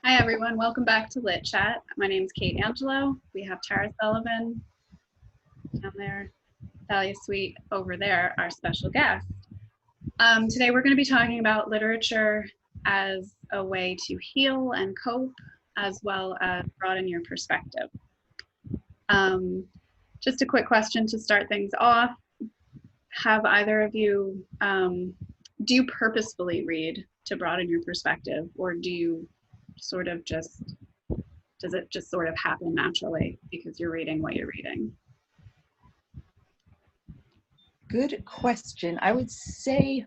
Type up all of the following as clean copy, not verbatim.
Hi everyone, welcome back to LitChat. My name is Kate Angelo. We have Tara Sullivan down there, Thalia Sweet over there, our special guest. Today we're going to be talking about literature as a way to heal and cope, as well as broaden your perspective. Just a quick question to start things off. Have either of you, do you purposefully read to broaden your perspective, or do you sort of just, does it just sort of happen naturally because you're reading what you're reading? Good question. I would say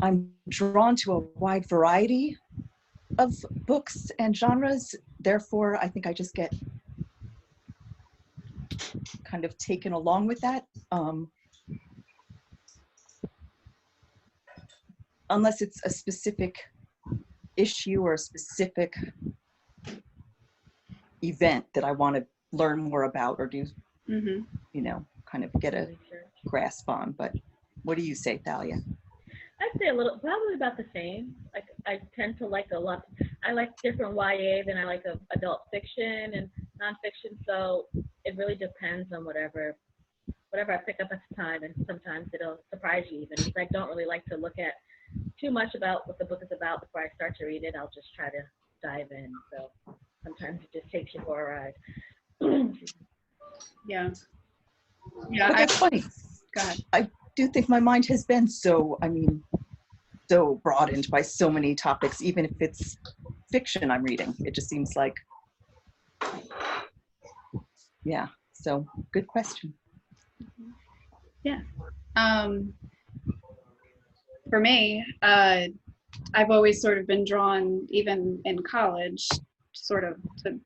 I'm drawn to a wide variety of books and genres. Therefore, I think I just get kind of taken along with that. Unless it's a specific issue or a specific event that I want to learn more about or do, kind of get a grasp on. But what do you say, Thalia? I'd say probably about the same. Like I tend to like a lot. I like different YA than I like adult fiction and nonfiction. So it really depends on whatever I pick up at the time, and sometimes it'll surprise you even. Because I don't really like to look at too much about what the book is about before I start to read it. I'll just try to dive in. So sometimes it just takes you for a ride. Yeah. But that's funny. Go ahead. I do think my mind has been so broadened by so many topics, even if it's fiction I'm reading. It just seems like, yeah, so good question. Yeah. For me, I've always sort of been drawn, even in college, sort of to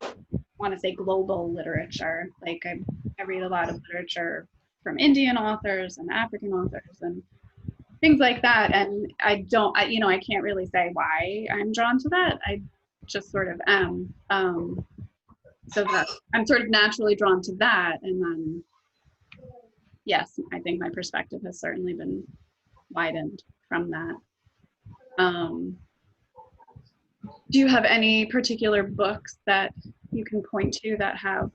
want to say global literature. Like I read a lot of literature from Indian authors and African authors and things like that. And I can't really say why I'm drawn to that. I just sort of am. So that I'm sort of naturally drawn to that. And then, yes, I think my perspective has certainly been widened from that. Do you have any particular books that you can point to that have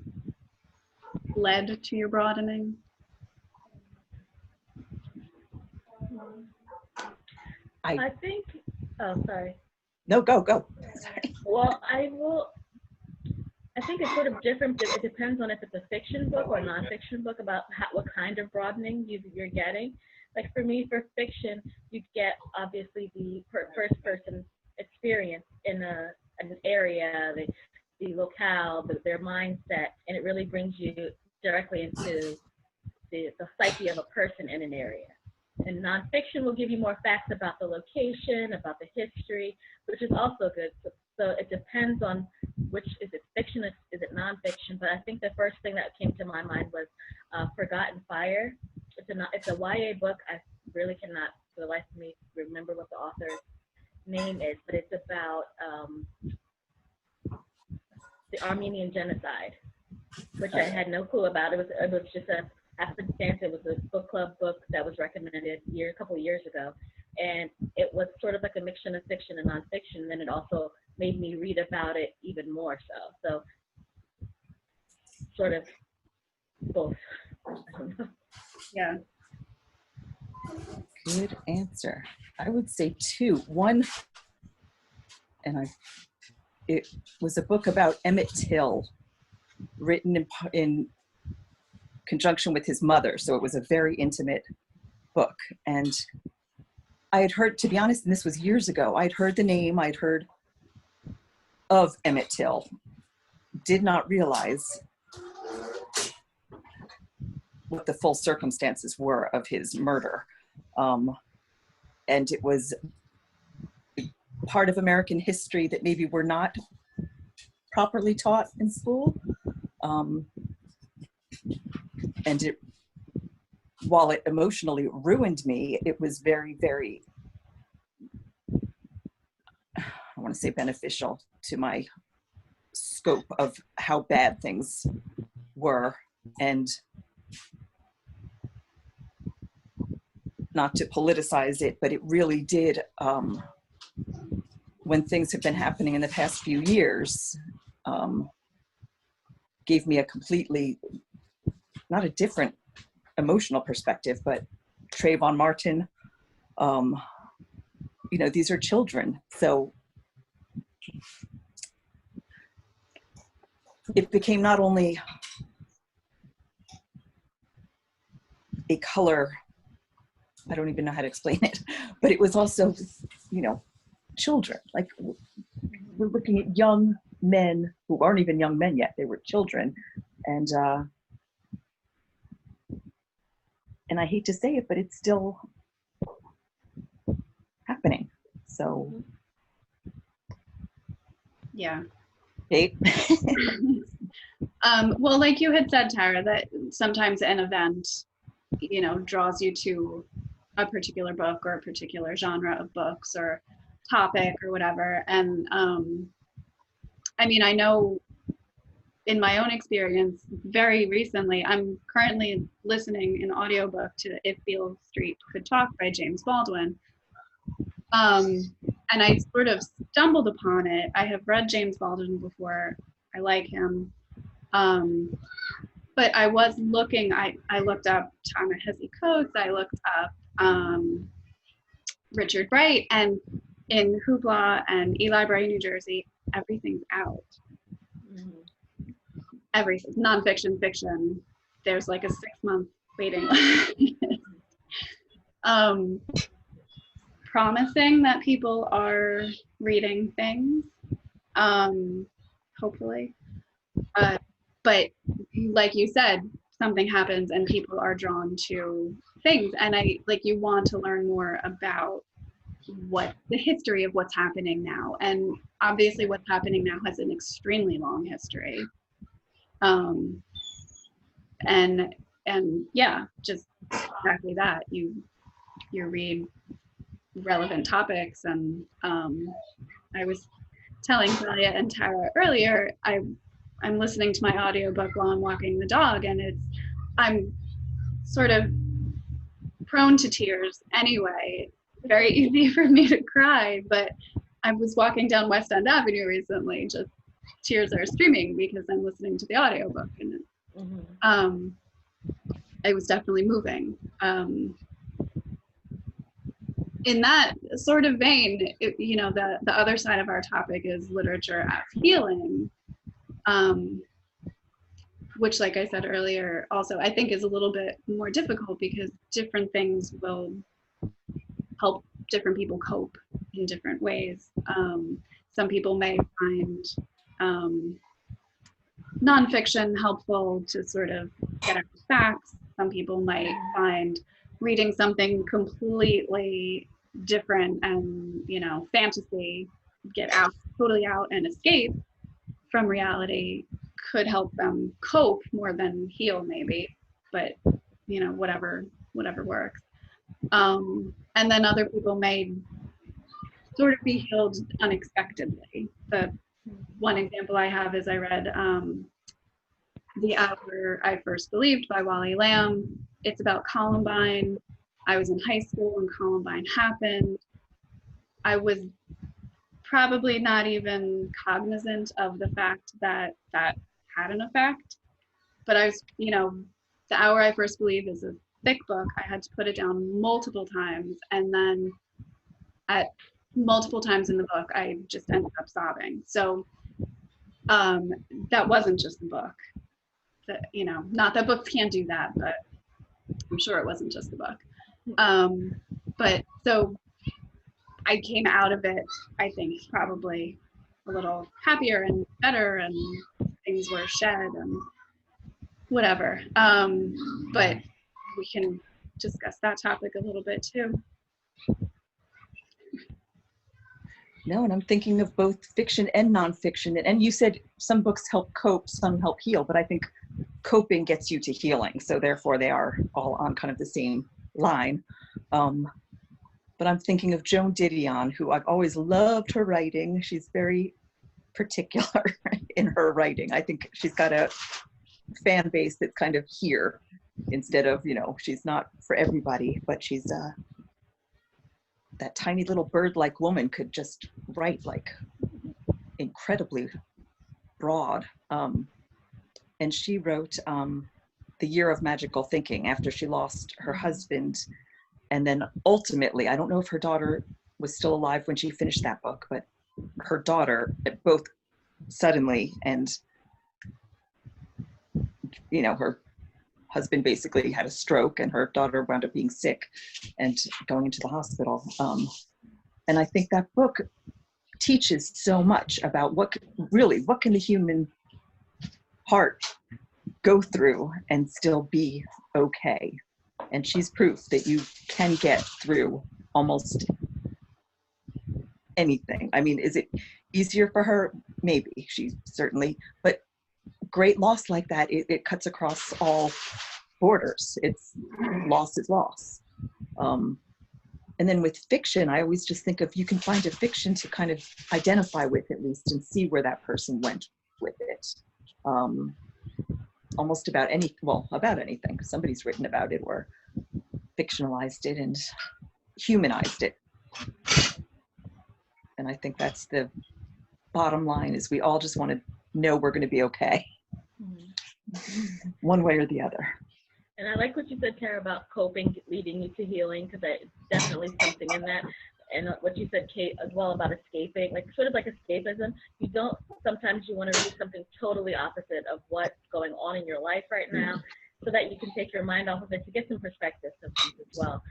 led to your broadening? I think, oh, sorry. No, go. Sorry. Well, I think it's sort of different. It depends on if it's a fiction book or a nonfiction book about what kind of broadening you're getting. Like for me, for fiction, you get obviously the first person experience in an area, the locale, their mindset, and it really brings you directly into the psyche of a person in an area. And nonfiction will give you more facts about the location, about the history, which is also good. So it depends on which, is it fiction, is it nonfiction? But I think the first thing that came to my mind was Forgotten Fire. It's a YA book. I really cannot, for the life of me, remember what the author's name is, but it's about the Armenian genocide, which I had no clue about. It was just a happenstance. It was a book club book that was recommended a couple of years ago, and it was sort of like a mixture of fiction and nonfiction. And then it also made me read about it even more so. So sort of both. I don't know. Yeah. Good answer. I would say two. One, and it was a book about Emmett Till, written in conjunction with his mother. So it was a very intimate book. And I had heard, to be honest, and this was years ago, I'd heard the name, I'd heard of Emmett Till, did not realize what the full circumstances were of his murder. And it was part of American history that maybe were not properly taught in school. And while it emotionally ruined me, it was very, very, I want to say beneficial to my scope of how bad things were. And not to politicize it, but it really did, when when things have been happening in the past few years, gave me a completely, not a different emotional perspective, but Trayvon Martin, you know, these are children. So it became not only a color, I don't even know how to explain it, but it was also, you know, children. Like, we're looking at young men who aren't even young men yet. They were children. And I hate to say it, but it's still happening. So, Yeah. Kate? Well, like you had said, Tara, that sometimes an event, you know, draws you to a particular book or a particular genre of books or topic or whatever. And I mean, I know in my own experience, very recently, I'm currently listening an audiobook to If Beale Street Could Talk by James Baldwin. And I sort of stumbled upon it. I have read James Baldwin before. I like him. But I was looking, I looked up Ta-Nehisi Coates, I looked up Richard Bright, and in Hoopla and Eli Bright, New Jersey, everything's out. Everything, nonfiction, fiction. There's like a 6-month waiting list. Promising that people are reading things, hopefully. But like you said, something happens and people are drawn to things. And you want to learn more about what the history of what's happening now. And obviously what's happening now has an extremely long history. And yeah, just exactly that. You read relevant topics. And I was telling Talia and Tara earlier, I'm listening to my audiobook while I'm walking the dog, and I'm sort of prone to tears anyway. Very easy for me to cry, but I was walking down West End Avenue recently, just tears are streaming because I'm listening to the audiobook, and it was definitely moving. In that sort of vein, you know, the other side of our topic is literature as healing, which, like I said earlier, also I think is a little bit more difficult because different things will help different people cope in different ways. Some people may find nonfiction helpful to sort of get at facts. Some people might find reading something completely different and, you know, fantasy, get out, totally out and escape from reality could help them cope more than heal maybe, but you know, whatever works. And then other people may sort of be healed unexpectedly. The one example I have is I read The Hour I First Believed by Wally Lamb. It's about Columbine. I was in high school when Columbine happened. I was probably not even cognizant of the fact that that had an effect. But I was, you know, The Hour I First Believed is a thick book. I had to put it down multiple times. And then at multiple times in the book, I just ended up sobbing. So that wasn't just the book. That, you know, not that books can't do that, but I'm sure it wasn't just the book. But so I came out of it, I think, probably a little happier and better, and things were shed and whatever. But we can discuss that topic a little bit too. No, and I'm thinking of both fiction and nonfiction. And you said some books help cope, some help heal, but I think coping gets you to healing. So therefore they are all on kind of the same line. But I'm thinking of Joan Didion, who I've always loved her writing. She's very particular in her writing. I think she's got a fan base that's kind of here instead of, you know, she's not for everybody, but she's that tiny little bird-like woman could just write like incredibly broad. And she wrote The Year of Magical Thinking after she lost her husband. And then ultimately, I don't know if her daughter was still alive when she finished that book, but her daughter, both suddenly, and her husband basically had a stroke and her daughter wound up being sick and going into the hospital. And I think that book teaches so much about what can the human heart go through and still be okay. And she's proof that you can get through almost anything. I mean, is it easier for her? Maybe. She certainly, but great loss like that, it cuts across all borders. It's loss is loss. And then with fiction, I always just think of, you can find a fiction to kind of identify with at least and see where that person went with it. Almost about anything. Somebody's written about it or fictionalized it and humanized it. And I think that's the bottom line, is we all just want to know we're going to be okay. One way or the other. And I like what you said, Tara, about coping leading you to healing, because it's definitely something in that. And what you said, Kate, as well, about escaping, like sort of like escapism. Sometimes you want to read something totally opposite of what's going on in your life right now, so that you can take your mind off of it to get some perspective sometimes as well.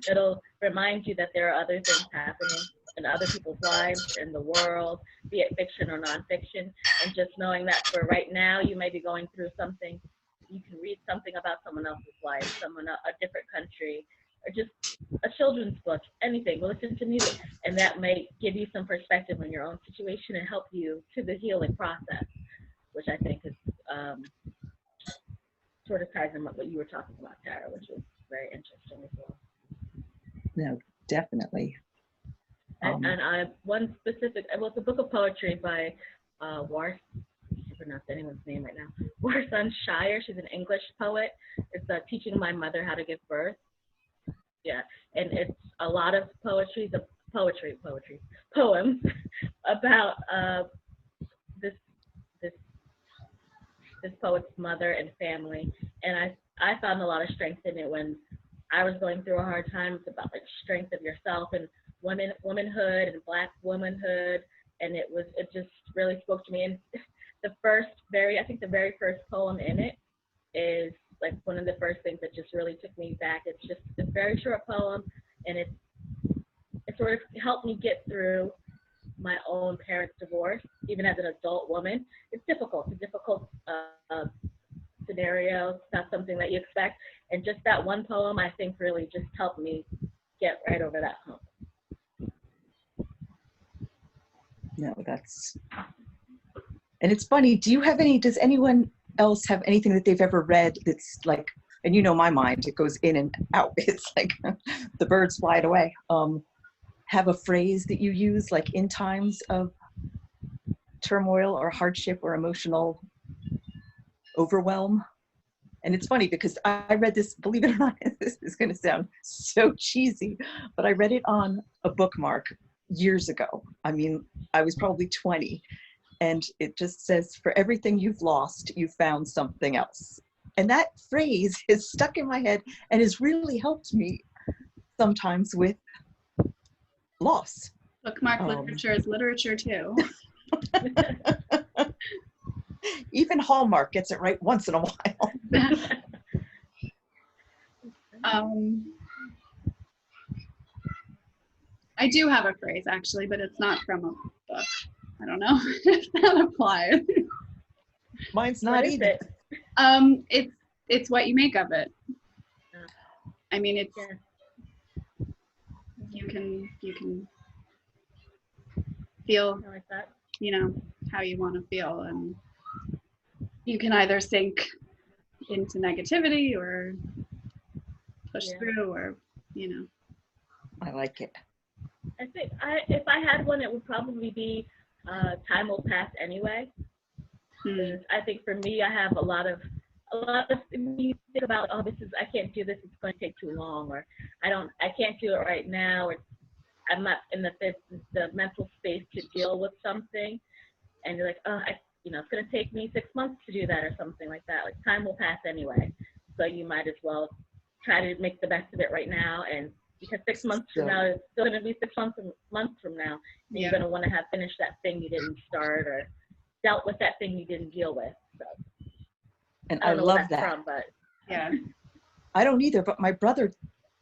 It'll remind you that there are other things happening in other people's lives, in the world, be it fiction or nonfiction. And just knowing that for right now, you may be going through something, you can read something about someone else's life, a different country, or just a children's book, anything, listen to music, and that may give you some perspective on your own situation and help you to the healing process, which I think is sort of ties in with what you were talking about, Tara, which was very interesting as well. No, definitely. One specific, well, it's a book of poetry by I can't pronounce anyone's name right now. Warsan Shire. She's an English poet. It's teaching my mother how to give birth. Yeah, and it's a lot of poems about this poet's mother and family. And I found a lot of strength in it when I was going through a hard time. It's about like strength of yourself and womanhood and Black womanhood, and it just really spoke to me. And the very first poem in it is like one of the first things that just really took me back. It's just a very short poem, and it sort of helped me get through my own parents' divorce, even as an adult woman. It's difficult. It's a difficult scenario. It's not something that you expect. And just that one poem, I think, really just helped me get right over that hump. No, and it's funny, does anyone else have anything that they've ever read that's like, and my mind, it goes in and out. It's like the birds fly it away. Have a phrase that you use like in times of turmoil or hardship or emotional overwhelm? And it's funny because I read this, believe it or not, this is going to sound so cheesy, but I read it on a bookmark years ago. I mean, I was probably 20, and it just says, for everything you've lost, you found something else. And that phrase is stuck in my head and has really helped me sometimes with loss. Bookmark literature is literature too. Even Hallmark gets it right once in a while. I do have a phrase actually, but it's not from a book. I don't know if that applies. Mine's not either. It's what you make of it. I mean, it's you can feel like that. How you want to feel, and you can either sink into negativity or push through, or I like it. I think if I had one, it would probably be time will pass anyway. I think for me, I have a lot of you think about, I can't do this, it's going to take too long, or I can't do it right now, or I'm not in the mental space to deal with something, and you're like, oh, it's going to take me 6 months to do that or something like that. Like, time will pass anyway, so you might as well try to make the best of it right now. And because 6 months from now, it's still going to be 6 months from now, and you're going to want to have finished that thing you didn't start or dealt with that thing you didn't deal with. So, And I don't know love where that's that. from, but Yeah. I don't either, but my brother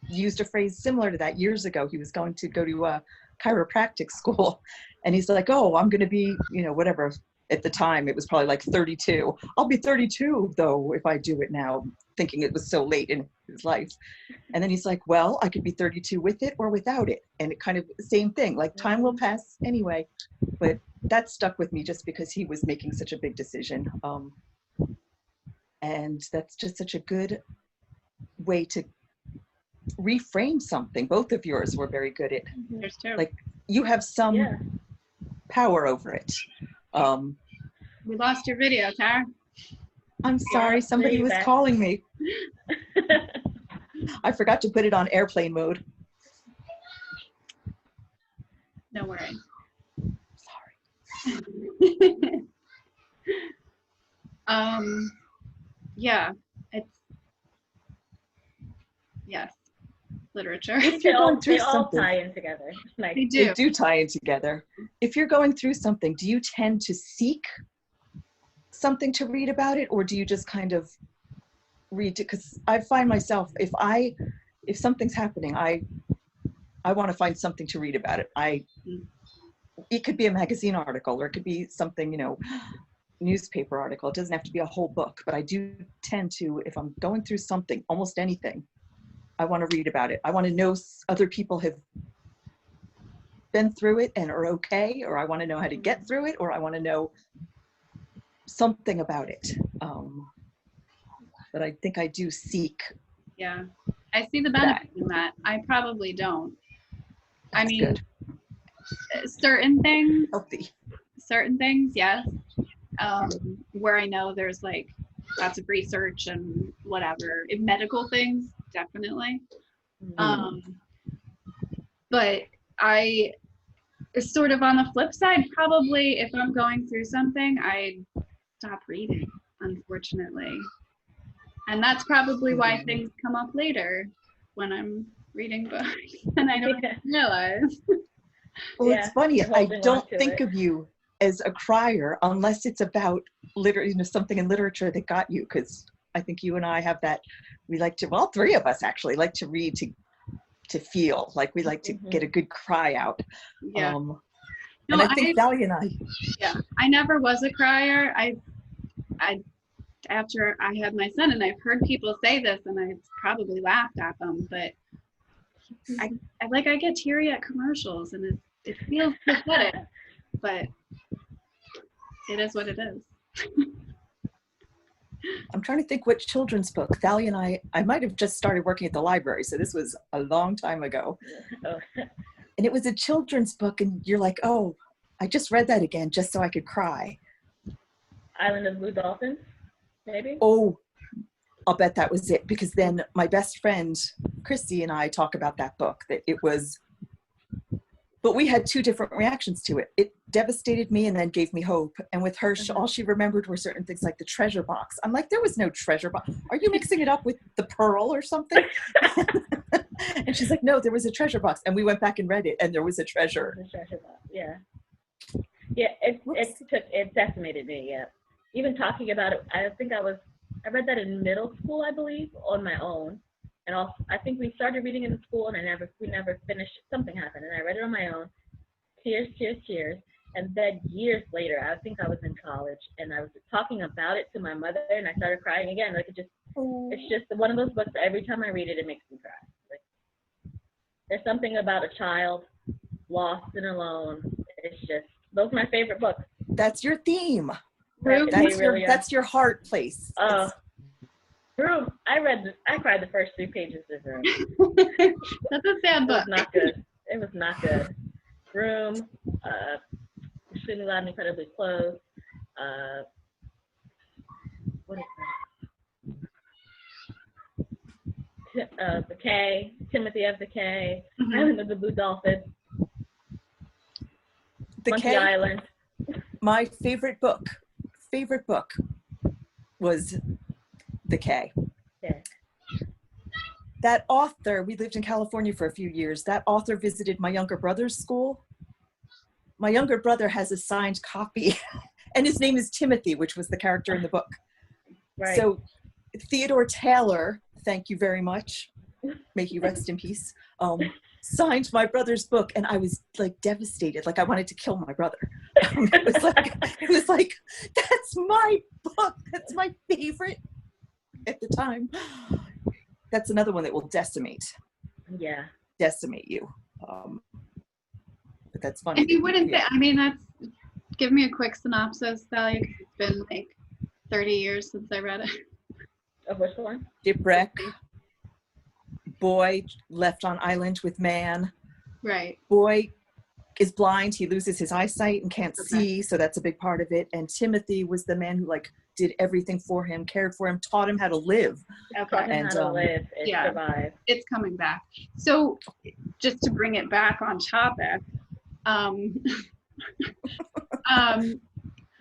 used a phrase similar to that years ago. He was going to go to a chiropractic school, and he's like, oh, I'm going to be, whatever. At the time, it was probably like 32. I'll be 32, though, if I do it now, thinking it was so late in his life. And then he's like, well, I could be 32 with it or without it. And it kind of, same thing, like time will pass anyway. But that stuck with me just because he was making such a big decision. And that's just such a good way to reframe something. Both of yours were very good at, There's two. like, you have some power over it. We lost your video, Tara. I'm sorry, somebody was calling me. I forgot to put it on airplane mode. No worries. Sorry. Yeah, it's, yes, literature. They all tie in together. Like, They do. They do tie in together. If you're going through something, do you tend to seek something to read about it, or do you just kind of read it? Because I find myself, if something's happening, I want to find something to read about it. It could be a magazine article, or it could be something, newspaper article. It doesn't have to be a whole book, but I do tend to, if I'm going through something, almost anything, I want to read about it. I want to know other people have been through it and are okay, or I want to know how to get through it, or I want to know something about it. But I think I do seek. Yeah, I see the benefit in that. I probably don't. That's good. Certain things, Healthy. yes. Where I know there's like lots of research and whatever. In medical things, definitely. But I, sort of on the flip side, probably if I'm going through something, I stop reading, unfortunately. And that's probably why things come up later when I'm reading books and I don't realize. Well, it's funny. I don't think of you as a crier unless it's about something in literature that got you, because I think you and I have that. We like to, well, three of us actually like to read to feel like we like to get a good cry out. Yeah. And I think Sally and I. Yeah, I never was a crier. I after I had my son, and I've heard people say this, and I probably laughed at them, but I get teary at commercials, and it feels pathetic, but it is what it is. I'm trying to think what children's book. Thalia and I might have just started working at the library, so this was a long time ago. And it was a children's book, and you're like, oh, I just read that again just so I could cry. Island of Blue Dolphins, maybe? Oh, I'll bet that was it, because then my best friend, Christy, and I talk about that book, that it was, but we had two different reactions to it. It devastated me and then gave me hope. And with her, all she remembered were certain things like the treasure box. I'm like, there was no treasure box. Are you mixing it up with the pearl or something? And she's like, no, there was a treasure box. And we went back and read it, and there was a treasure. The treasure box, yeah. Yeah, it decimated me, yeah. Even talking about it, I read that in middle school, I believe, on my own. And also, I think we started reading in school, and we never finished. Something happened, and I read it on my own. Tears. And then years later, I think I was in college, and I was talking about it to my mother, and I started crying again. Like, it's just one of those books that every time I read it, it makes me cry. Like, there's something about a child lost and alone. It's just, those are my favorite books. That's your theme. That's your heart place. Room. I cried the first 3 pages of Room. That's a sad book. It was not good. It was not good. Room, Extremely Loud and Incredibly Close. What is that? The K, Timothy of the K, Island of the Blue Dolphin. The Monkey K, Island. my favorite book was The K. Yeah. That author, we lived in California for a few years. That author visited my younger brother's school. My younger brother has a signed copy, and his name is Timothy, which was the character in the book. Right. So Theodore Taylor, thank you very much. May he rest in peace. Signed my brother's book, and I was like devastated. Like I wanted to kill my brother. It was like, that's my book. That's my favorite at the time. That's another one that will decimate you. But that's funny. And you wouldn't think, I mean, give me a quick synopsis, Thalia, 'cause it's been like 30 years since I read it. Of which one? Shipwreck, boy left on island with man. Right. Boy is blind, he loses his eyesight and can't see, so that's a big part of it. And Timothy was the man who like did everything for him, cared for him, taught him how to live. Taught him how to live and survive. It's coming back. So just to bring it back on topic,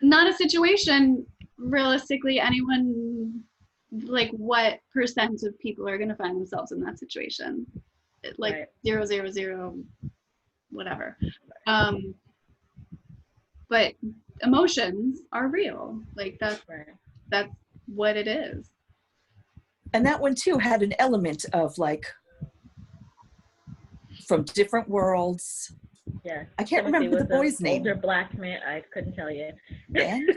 not a situation, realistically, anyone, like what percent of people are going to find themselves in that situation? Like 0.000, whatever. But emotions are real. Like that's what it is. And that one too had an element of like from different worlds. Yeah. I can't remember the boy's name. Older black man, I couldn't tell you. Ben?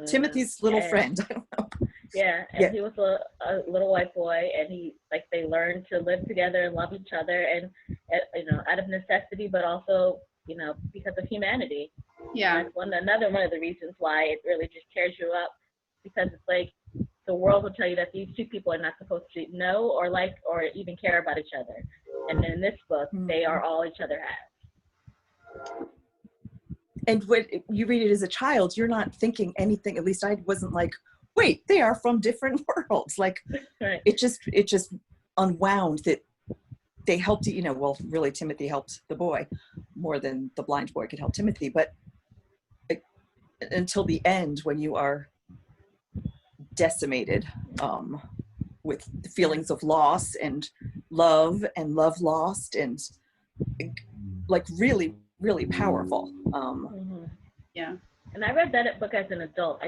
Timothy's little friend. I don't know. Yeah, and he was a little white boy, and they learned to live together and love each other, and out of necessity, but also because of humanity. Yeah. That's another one of the reasons why it really just tears you up, because it's like the world will tell you that these two people are not supposed to know or like or even care about each other, and in this book, they are all each other has. And when you read it as a child, you're not thinking anything. At least I wasn't like, wait, they are from different worlds. Like it just unwound that they helped, well, really Timothy helped the boy more than the blind boy could help Timothy. But until the end, when you are decimated with the feelings of loss and love lost and like really, really powerful. Yeah. And I read that book as an adult.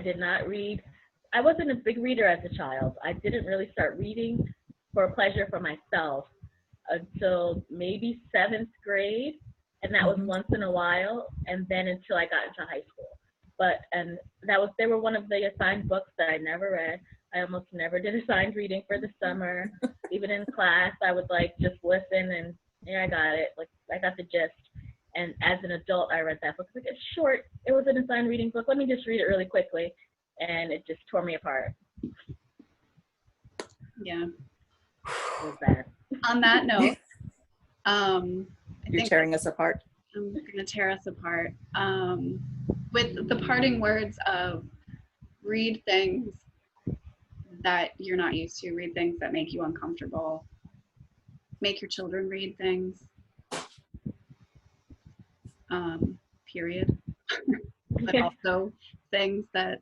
I wasn't a big reader as a child. I didn't really start reading for pleasure for myself until maybe 7th grade, and that was once in a while, and then until I got into high school. They were one of the assigned books that I never read. I almost never did assigned reading for the summer. Even in class, I would just listen and I got it. Like I got the gist. And as an adult, I read that book. It's short. It was an assigned reading book. Let me just read it really quickly. And it just tore me apart. Yeah. It was bad. On that note, you're tearing us apart. I'm going to tear us apart with the parting words of read things that you're not used to, read things that make you uncomfortable, make your children read things. Period. But also things that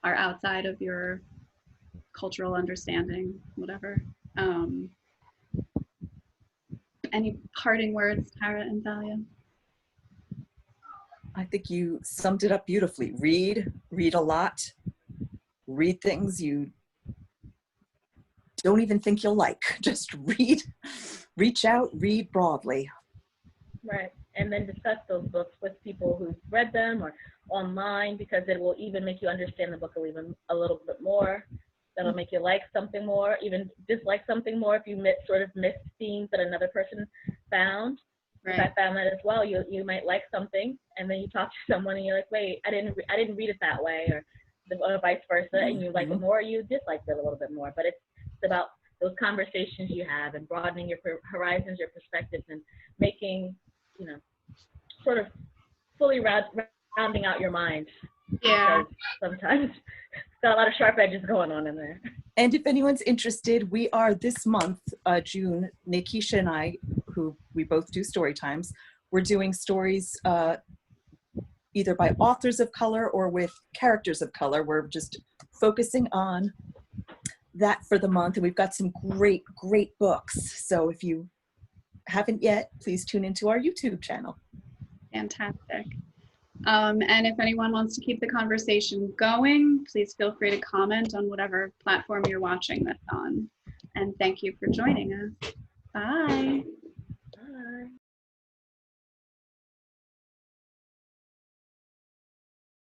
are outside of your cultural understanding, whatever. Any parting words, Tara and Thalia? I think you summed it up beautifully. Read a lot. Read things you don't even think you'll like. Just read, reach out, read broadly. Right. And then discuss those books with people who've read them or online, because it will even make you understand the book a little bit more. That'll make you like something more, even dislike something more if you missed themes that another person found. Right. I found that as well. You might like something, and then you talk to someone, and you're like, wait, I didn't read it that way, or vice versa, and you like it more, or you dislike it a little bit more. But it's about those conversations you have and broadening your horizons, your perspectives, and making, sort of fully rounding out your mind. Yeah. Because sometimes it's got a lot of sharp edges going on in there. And if anyone's interested, we are this month, June, Nikisha and I, who we both do story times, we're doing stories either by authors of color or with characters of color. We're just focusing on that for the month, and we've got some great books. So if you haven't yet, please tune into our YouTube channel. Fantastic. And if anyone wants to keep the conversation going, please feel free to comment on whatever platform you're watching this on. And thank you for joining us. Bye.